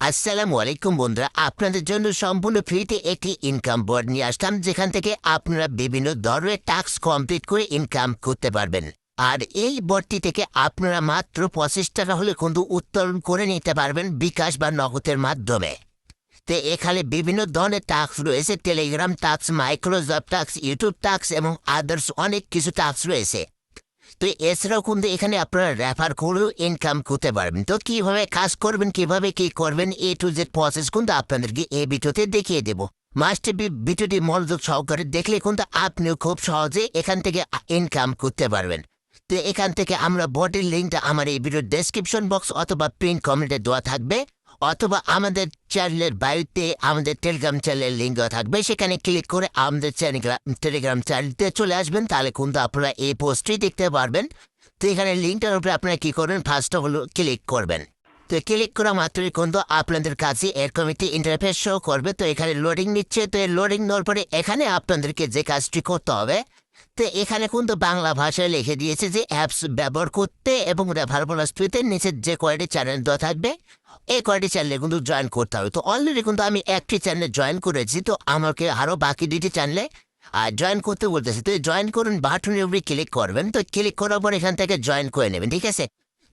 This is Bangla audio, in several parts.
আসসালামু আলাইকুম বন্ধুরা, আপনাদের জন্য সম্পূর্ণ ফ্রিতে একটি ইনকাম বোর্ড নিয়ে আসলাম, যেখান থেকে আপনারা বিভিন্ন ধরনের টাস্ক কমপ্লিট করে ইনকাম করতে পারবেন। আর এই বোর্ডটি থেকে আপনারা মাত্র 25 টাকা হলে কিন্তু উত্তোলন করে নিতে পারবেন বিকাশ বা নগদের মাধ্যমে। তো এখানে বিভিন্ন ধরনের টাস্ক রয়েছে, Telegram task, Microsoft task, YouTube task এবং আদার্স অনেক কিছু টাস্ক রয়েছে। তো এছাড়াও কিন্তু এখানে আপনারা রেফার করেও ইনকাম করতে পারবেন। তো কীভাবে কাজ করবেন, কিভাবে কি করবেন, এ টু জেড প্রসেস কিন্তু আপনাদেরকে এই ভিডিওতে দেখিয়ে দেবো। মাস্ট বি ভিডিওটি মনোযোগ সহকারে দেখলে কিন্তু আপনিও খুব সহজে এখান থেকে ইনকাম করতে পারবেন। তো এখান থেকে আমরা বোর্ডের লিঙ্কটা আমার এই ভিডিওর ডেসক্রিপশন বক্স অথবা পিন কমেন্টে দেওয়া থাকবে, অথবা আমাদের চ্যানেলের বায়ুতে আমাদের টেলিগ্রাম চ্যানেলের লিঙ্ক দেওয়া থাকবে। সেখানে ক্লিক করে আমাদের টেলিগ্রাম চ্যানেলতে চলে আসবেন, তাহলে কিন্তু আপনারা এই পোস্টটি দেখতে পারবেন। তো এখানে লিঙ্কটার উপরে আপনারা কী করবেন, ফার্স্ট হলো ক্লিক করবেন। তো ক্লিক করা মাত্রই কিন্তু আপনাদের কাছে এরকম একটি ইন্টারফেস শো করবে। তো এখানে লোডিং নিচ্ছে। তো এই লোডিং নেওয়ার পরে এখানে আপনাদেরকে যে কাজটি করতে হবে, তো এখানে কিন্তু বাংলা ভাষায় লিখে দিয়েছে যে অ্যাপস ব্যবহার করতে এবং রেফার বোনাস পেতে নিচের যে কয়টি চ্যানেল দেওয়া থাকবে এই কয়টি চ্যানেলে কিন্তু জয়েন করতে হবে। তো অলরেডি কিন্তু আমি একটি চ্যানেলে জয়েন করেছি, তো আমাকে আরও বাকি দুইটি চ্যানেলে জয়েন করতে বলতেছে। তো জয়েন করুন বাটনের উপরে ক্লিক করবেন। তো ক্লিক করার পর এখান থেকে জয়েন করে নেবেন, ঠিক আছে।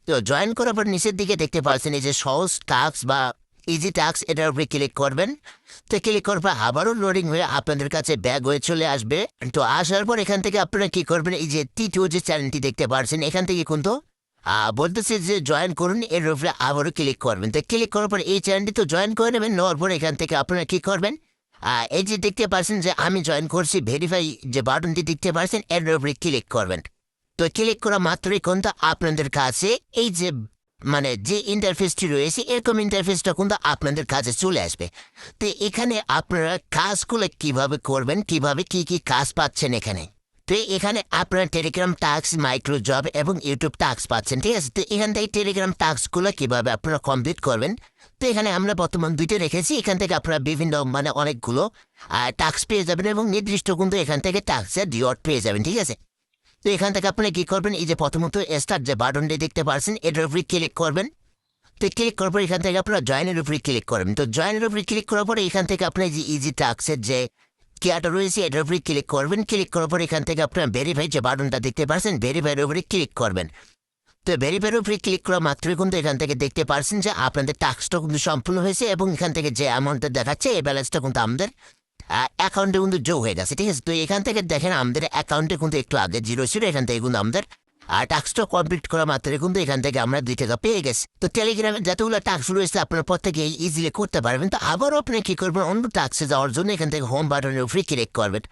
তো জয়েন করার পর নিচের দিকে দেখতে পাচ্ছেন এই যে সহজ টাস্ক বা ইজি টাস্ক, এটার উপরে ক্লিক করবেন। তো ক্লিক করার পর আবারও লোডিং হয়ে আপনাদের কাছে ব্যাগ হয়ে চলে আসবে। তো আসার পর এখান থেকে আপনারা কী করবেন, এই যে টি2 যে চ্যানেলটি দেখতে পাচ্ছেন এখান থেকে কিন্তু বলতেছে যে জয়েন করুন, এর উপরে আবারও ক্লিক করবেন। তো ক্লিক করার পর এই চ্যানেলটি তো জয়েন করে নেবেন। নেওয়ার পর এখান থেকে আপনারা কী করবেন, এই যে দেখতে পাচ্ছেন যে আমি জয়েন করছি, ভেরিফাই যে বাটনটি দেখতে পাচ্ছেন এর উপরে ক্লিক করবেন। তো ক্লিক করা মাত্রই কিন্তু আপনাদের কাছে এই যে যে ইন্টারফেসটি রয়েছে এরকম ইন্টারফেসটা কিন্তু আপনাদের কাছে চলে আসবে। তো এখানে আপনারা কাজগুলো কিভাবে করবেন, কিভাবে কি কি কাজ পাচ্ছেন এখানে। তো এখানে আপনারা টেলিগ্রাম টাস্ক, মাইক্রো জব এবং ইউটিউব টাস্ক পাচ্ছেন, ঠিক আছে। তো এখান থেকে টেলিগ্রাম টাস্কগুলো কিভাবে আপনারা কমপ্লিট করবেন, তো এখানে আমরা বর্তমান দুইটা রেখেছি। এখান থেকে আপনারা বিভিন্ন অনেকগুলো টাস্ক পেয়ে যাবেন এবং নির্দিষ্ট কিন্তু এখান থেকে টাস্কের রিওয়ার্ড পেয়ে যাবেন, ঠিক আছে। তো এখান থেকে আপনারা কী করবেন, এই যে প্রথমত স্টার্ট যে বাটনটি দেখতে পাচ্ছেন এটার উপরে ক্লিক করবেন। তো ক্লিক করার পর এখান থেকে আপনারা জয়েনের উপরে ক্লিক করবেন। তো জয়েনের উপরে ক্লিক করার পরে এখান থেকে আপনার যে ইজি টাস্কের যে কেয়ারটা রয়েছে এটার উপরে ক্লিক করবেন। ক্লিক করার পর এখান থেকে আপনারা ভেরিফাই যে বাটনটা দেখতে পাচ্ছেন ভেরিফাইয়ের উপরে ক্লিক করবেন। তো ভেরিফাইয়ের উপরে ক্লিক করা মাত্রই কিন্তু এখান থেকে দেখতে পাচ্ছেন যে আপনাদের টাস্কটা কিন্তু সম্পূর্ণ হয়েছে এবং এখান থেকে যে অ্যামাউন্টটা দেখাচ্ছে এই ব্যালেন্সটা কিন্তু আমাদের অ্যাকাউন্টে কিন্তু যোগ হয়ে গেছে, ঠিক আছে। তো এখান থেকে দেখেন আমাদের অ্যাকাউন্টে কিন্তু একটু আগে জিরো ছিল, এখান থেকে কিন্তু আমাদের টাস্কটা কমপ্লিট করা মাত্রই কিন্তু এখান থেকে আমরা 2 টাকা পেয়ে গেছি। তো টেলিগ্রামে যতগুলো টাস্ক রয়েছে আপনার প্রত্যেকে ইজিলি করতে পারবেন। তো আবারও আপনি কী করবেন, অন্য টাস্কে যাওয়ার জন্য এখান থেকে হোম বাটনের উপরে ক্লিক করবেন।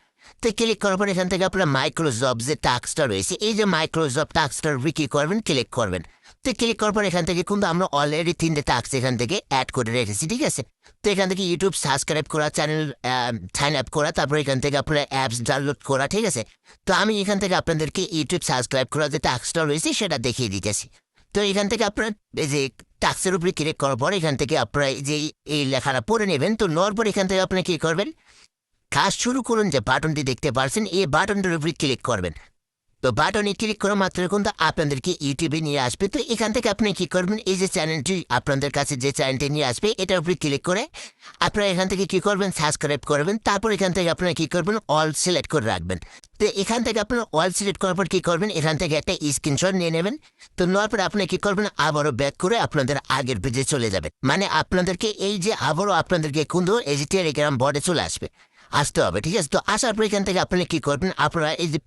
তো ক্লিক করার পর এখান থেকে আপনার মাইক্রোসফট যে টাস্কটা রয়েছে এই যে মাইক্রোসফট টাস্কটার উপরে কী করবেন, ক্লিক করবেন। তো ক্লিক করার পর এখান থেকে কিন্তু আমরা অলরেডি 3টে টাস্ক এখান থেকে অ্যাড করে রেখেছি, ঠিক আছে। তো এখান থেকে ইউটিউব সাবস্ক্রাইব করা, চ্যানেল সাইন আপ করা, তারপর এখান থেকে আপনার অ্যাপস ডাউনলোড করা, ঠিক আছে। তো আমি এখান থেকে আপনাদেরকে ইউটিউব সাবস্ক্রাইব করা যে টাস্কটা রয়েছে সেটা দেখিয়ে দিতেছি। তো এখান থেকে আপনার এই যে টাস্কের উপরে ক্লিক করার পর এখান থেকে আপনারা যে এই লেখাটা পড়ে নেবেন। তো নেওয়ার পর এখান থেকে আপনি কী করবেন, কাজ শুরু করুন যে বাটনটি দেখতে পাচ্ছেন এই বাটনটার উপরে ক্লিক করবেন। তো বাটনে ক্লিক করা মাত্র কিন্তু আপনাদেরকে ইউটিউবে নিয়ে আসবে। তো এখান থেকে আপনি কী করবেন, এই যে চ্যানেলটি আপনাদের কাছে যে চ্যানেলটি নিয়ে আসবে এটার উপরে ক্লিক করে আপনারা এখান থেকে কী করবেন, সাবস্ক্রাইব করবেন। তারপর এখান থেকে আপনারা কী করবেন, অল সিলেক্ট করে রাখবেন। তো এখান থেকে আপনারা অল সিলেক্ট করার পর কী করবেন, এখান থেকে একটা স্ক্রিনশট নিয়ে নেবেন। তো নেওয়ার পর আপনি কী করবেন, আবারও ব্যাক করে আপনাদের আগের পেজে চলে যাবেন। আপনাদেরকে এই যে আবারও আপনাদেরকে কিন্তু এই যে টেলিগ্রাম বোর্ডে চলে আসতে হবে, ঠিক আছে। তো আসার পর এখান থেকে আপনি কী করবেন, আপনারা এই যে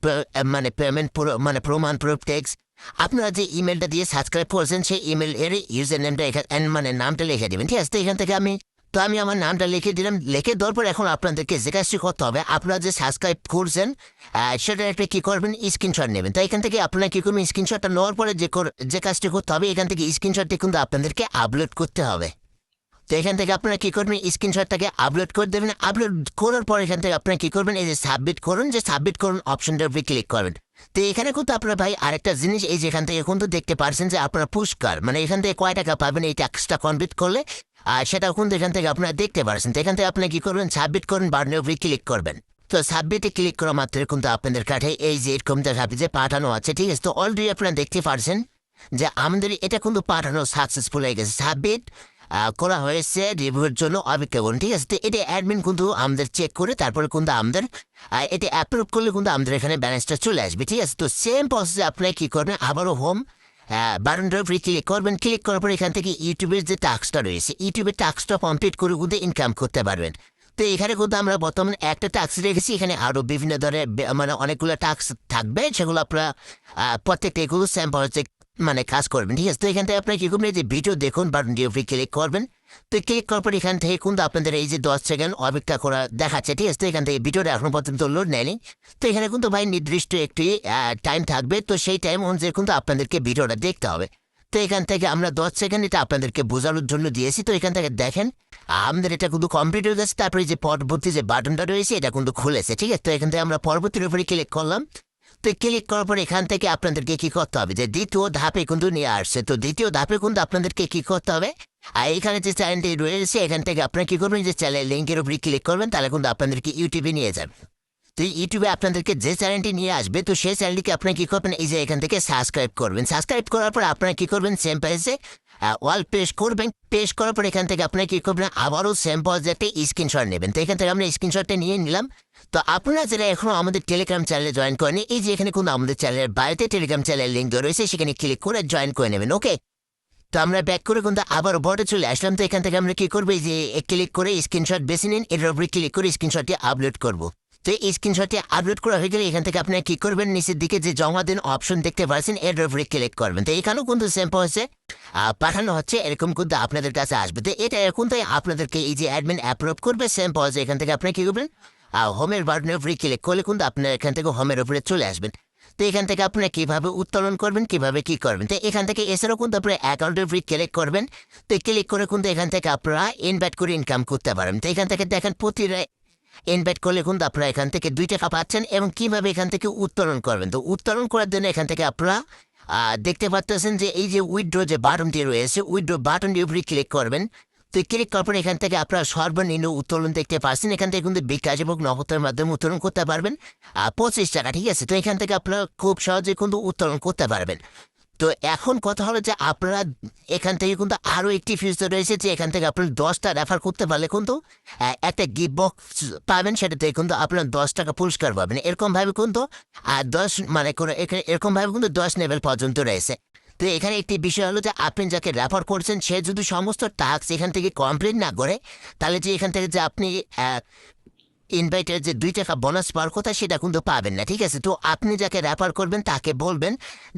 পেমেন্ট প্রমাণ প্রুফ টেক্স আপনারা যে ইমেলটা দিয়ে সাবস্ক্রাইব করছেন সেই ইমেল এর ইউজার নেমটা এখানে নামটা লিখে দেবেন, ঠিক আছে। তো এখান থেকে আমি আমার নামটা লিখে দিলাম। লিখে দেওয়ার পর এখন আপনাদেরকে যে কাজটি করতে হবে, আপনারা যে সাবস্ক্রাইব করছেন সেটা একটা কী করবেন, স্ক্রিনশট নেবেন। তো এখান থেকে আপনারা কী করবেন, স্ক্রিনশটটা নেওয়ার পরে যে কাজটি করতে হবে এখান থেকে স্ক্রিনশটটি কিন্তু আপনাদেরকে আপলোড করতে হবে। তো এখান থেকে আপনারা কী করবেন, স্ক্রিনশটটাকে আপলোড করে দেবেন। আপলোড করার পর এখান থেকে আপনারা কী করবেন, এই যে সাবমিট করুন অপশনটার উপরে ক্লিক করবেন। তো এখানে কিন্তু আপনারা ভাই আরেকটা জিনিস এই যে এখান থেকে কিন্তু দেখতে পারছেন যে আপনারা পুরস্কার এখান থেকে কয় টাকা পাবেন এই টাস্কটা কমপ্লিট করলে, আর সেটাও কিন্তু এখান থেকে আপনারা দেখতে পারছেন। তো এখান থেকে আপনি কী করবেন, সাবমিট করুন বাটনের উপরে ক্লিক করবেন। তো সাবমিটে ক্লিক করা মাত্র কিন্তু আপনাদের কাছে এই যে এরকম দেখাবে যে পাঠানো আছে, ঠিক আছে। তো অলরেডি আপনারা দেখতে পারছেন যে আমাদের এটা কিন্তু পাঠানো সাকসেসফুল হয়ে গেছে। সাবমিট করা হয়েছে রিভিউর জন্য অপেক্ষা করুন, ঠিক আছে? তো এটা অ্যাডমিন কিন্তু আমাদের চেক করে তারপরে কিন্তু আমাদের এটা অ্যাপ্রুভ করলে কিন্তু আমাদের এখানে ব্যালেন্সটা চলে আসবে, ঠিক আছে? তো সেম প্রসেসে আপনারা কী করবেন, আবারও হোম বাটনটার উপরে ক্লিক করবেন। ক্লিক করার পর এখান থেকে ইউটিউবের যে টাস্কটা রয়েছে, ইউটিউবের টাস্কটা কমপ্লিট করে কিন্তু ইনকাম করতে পারবেন। তো এখানে কিন্তু আমরা বর্তমানে একটা টাস্ক রেখেছি, এখানে আরও বিভিন্ন ধরনের মানে অনেকগুলো টাস্ক থাকবে, সেগুলো আপনারা প্রত্যেকটা এগুলো সেম প্রসেসে মানে কাজ করবেন, ঠিক আছে? তো এখান থেকে আপনার কী করবেন, এই যে ভিডিও দেখুন বাটনটির উপরে ক্লিক করবেন। তো ক্লিক করার পর এখান থেকে কিন্তু আপনাদের এই যে 10 সেকেন্ড অপেক্ষা করা দেখাচ্ছে, ঠিক আছে? তো এখান থেকে ভিডিওটা এখনো পর্যন্ত লোড নেয়নি। তো এখানে কিন্তু ভাই নির্দিষ্ট একটি টাইম থাকবে, তো সেই টাইম অনুযায়ী কিন্তু আপনাদেরকে ভিডিওটা দেখতে হবে। তো এখান থেকে আমরা 10 সেকেন্ড এটা আপনাদেরকে বোঝানোর জন্য দিয়েছি। তো এখান থেকে দেখেন আমাদের এটা কিন্তু কমপ্লিট হয়ে যাচ্ছে। তারপরে যে পরবর্তী যে বাটনটা রয়েছে এটা কিন্তু খুলেছে, ঠিক আছে? তো এখান থেকে আমরা পরবর্তীর উপরে ক্লিক করলাম। তো ক্লিক করার পর এখান থেকে আপনাদেরকে কি করতে হবে, যে দ্বিতীয় ধাপে কিন্তু নিয়ে আসছে। তো দ্বিতীয় ধাপে কিন্তু আপনাদেরকে কি করতে হবে, আর এখানে যে চ্যানেলটি রয়েছে এখান থেকে আপনারা কি করবেন, যে চ্যানেল লিঙ্কের উপরে ক্লিক করবেন, তাহলে কিন্তু আপনাদেরকে ইউটিউবে নিয়ে যাবে। তো ইউটিউবে আপনাদেরকে যে চ্যানেলটি নিয়ে আসবে, তো সেই চ্যানেলটিকে আপনারা কী করবেন, এই যে এখান থেকে সাবস্ক্রাইব করবেন। সাবস্ক্রাইব করার পর আপনারা কী করবেন, সেম পেজে ওয়াল পেশ করবেন। পেশ করার পর এখান থেকে আপনারা কী করবেন, আবারও সেম পজে একটা স্ক্রিনশট নেবেন। তো এখান থেকে আমরা স্ক্রিনশটটা নিয়ে নিলাম। তো আপনারা যারা এখনও আমাদের টেলিগ্রাম চ্যানেলে জয়েন করেনি, এই যে এখানে কিন্তু আমাদের চ্যানেলের বাড়িতে টেলিগ্রাম চ্যানেলের লিঙ্ক দেওয়া রয়েছে, সেখানে ক্লিক করে জয়েন করে নেবেন, ওকে? তো আমরা ব্যাক করে কিন্তু আবার বোর্ডে চলে আসলাম। তো এখান থেকে আমরা কী করবো, এই যে ক্লিক করে স্ক্রিনশট বেছে নিন, এটার উপরে ক্লিক করে স্ক্রিনশটটি আপলোড করবো। তো এই স্ক্রিনশটটি আপলোড করা হয়ে গেলে এখান থেকে আপনারা কী করবেন, নিচের দিকে যে জমা দিন অপশন দেখতে পাচ্ছেন এর উপরে ক্লিক করবেন। তো এখানেও কিন্তু সেম হচ্ছে পাঠানো হচ্ছে, এরকম কিন্তু আপনাদের কাছে আসবে। তো এটা এখন তাই আপনাদেরকে এই যে অ্যাডমিন অ্যাপ্রুভ করবে, সেম পজে এখান থেকে আপনারা কী করবেন, হোমের বাটনের উপরে ক্লিক করলে কিন্তু আপনারা এখান থেকে হোমের উপরে চলে আসবেন। তো এখান থেকে আপনারা কীভাবে উত্তোলন করবেন, কীভাবে কী করবেন, তো এখান থেকে এছাড়াও কিন্তু আপনারা অ্যাকাউন্টের উপরে ক্লিক করবেন। তো ক্লিক করে কিন্তু এখান থেকে আপনারা ইনভাইট করে ইনকাম করতে পারেন। তো এখান থেকে দেখেন প্রতি ইনভাইট করলে কিন্তু আপনারা এখান থেকে 2 টাকা পাচ্ছেন, এবং কীভাবে এখান থেকে উত্তোলন করবেন। তো উত্তোলন করার জন্য এখান থেকে আপনারা দেখতে পাচ্ছেন যে এই যে উইথড্র যে বাটনটি রয়েছে, উইথড্র বাটনটির উপরে ক্লিক করবেন। তো ক্লিক করার পর এখান থেকে আপনারা সর্বনিম্ন উত্তোলন দেখতে পাচ্ছেন, এখান থেকে কিন্তু বিকাশ এবং নগদের মাধ্যমে উত্তোলন করতে পারবেন 25 টাকা, ঠিক আছে? তো এখান থেকে আপনারা খুব সহজে কিন্তু উত্তোলন করতে পারবেন। তো এখন কথা হলো যে আপনারা এখান থেকে কিন্তু আরও একটি ফিচার রয়েছে, যে এখান থেকে আপনারা 10টা রেফার করতে পারলে কিন্তু একটা গিফট বক্স পাবেন, সেটাতে কিন্তু আপনারা 10 টাকা পুরস্কার পাবেন। এরকমভাবে কিন্তু 10 মানে করে এরকমভাবে কিন্তু 10 লেভেল পর্যন্ত রয়েছে। তো এখানে একটি বিষয় হলো যে আপনি যাকে রেফার করছেন সে যদি সমস্ত টাস্ক এখান থেকে কমপ্লিট না করে, তাহলে যে এখান থেকে যে আপনি ইনভাইটের যে 2 টাকা বোনাস পাওয়ার কথা সেটা কিন্তু পাবেন না, ঠিক আছে? তো আপনি যাকে রেফার করবেন তাকে বলবেন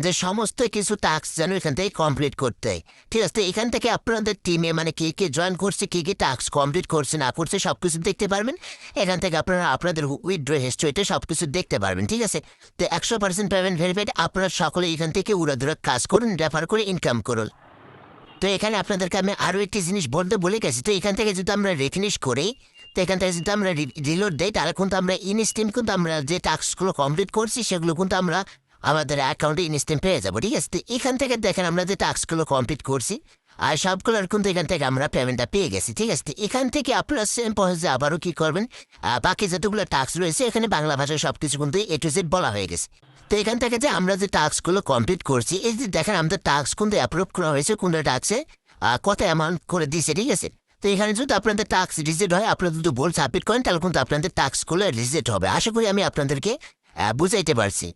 যে সমস্ত কিছু টাস্ক যেন এখান থেকে কমপ্লিট করতে হয়, ঠিক আছে? তো এখান থেকে আপনাদের টিমে মানে কে কে জয়েন করছে, কী কী টাস্ক কমপ্লিট করছে না করছে সব কিছু দেখতে পারবেন। এখান থেকে আপনারা আপনাদের উইথড্র হিস্ট্রিতে সব কিছু দেখতে পারবেন, ঠিক আছে? তো 100% পেমেন্ট ভেরিফাইড। আপনারা সকলে এখান থেকে উড়াধুরা কাজ করুন, রেফার করে ইনকাম করুন। তো এখানে আপনাদেরকে আমি আরও একটি জিনিস বলতে ভুলে গেছি। তো এখান থেকে যদি আমরা রিফিনিশ করি, তো এখান থেকে যদি আমরা রিলোড দেই, তাহলে কিন্তু আমরা ইনস্টিম কিন্তু আমরা যে টাস্কগুলো কমপ্লিট করছি সেগুলো কিন্তু আমরা আমাদের অ্যাকাউন্টে ইনস্টিম পেয়ে যাবো, ঠিক আছে? তো এখান থেকে দেখেন আমরা যে টাস্কগুলো কমপ্লিট করছি আর সবগুলোর কিন্তু এখান থেকে আমরা পেমেন্টটা পেয়ে গেছি, ঠিক আছে? তো এখান থেকে আপনারা সেম প্রসেসে আবারও কী করবেন, বাকি যতগুলো টাস্ক রয়েছে এখানে বাংলা ভাষায় সব কিছু কিন্তু A to Z বলা হয়ে গেছে। তো এখান থেকে যে আমরা যে টাস্কগুলো কমপ্লিট করছি, এই যে দেখেন আমাদের টাস্ক কিন্তু অ্যাপ্রুভ করা হয়েছে, কোনটা টাস্কে কত অ্যামাউন্ট করে দিয়েছে, ঠিক আছে? তো এখানে যদি আপনাদের টাস্ক রিজেক্ট হয়, আপনারা যদি ভুল সাবমিট করেন, তাহলে কিন্তু আপনাদের টাস্কগুলো রিজেক্ট হবে। আশা করি আমি আপনাদেরকে বুঝাইতে পারছি।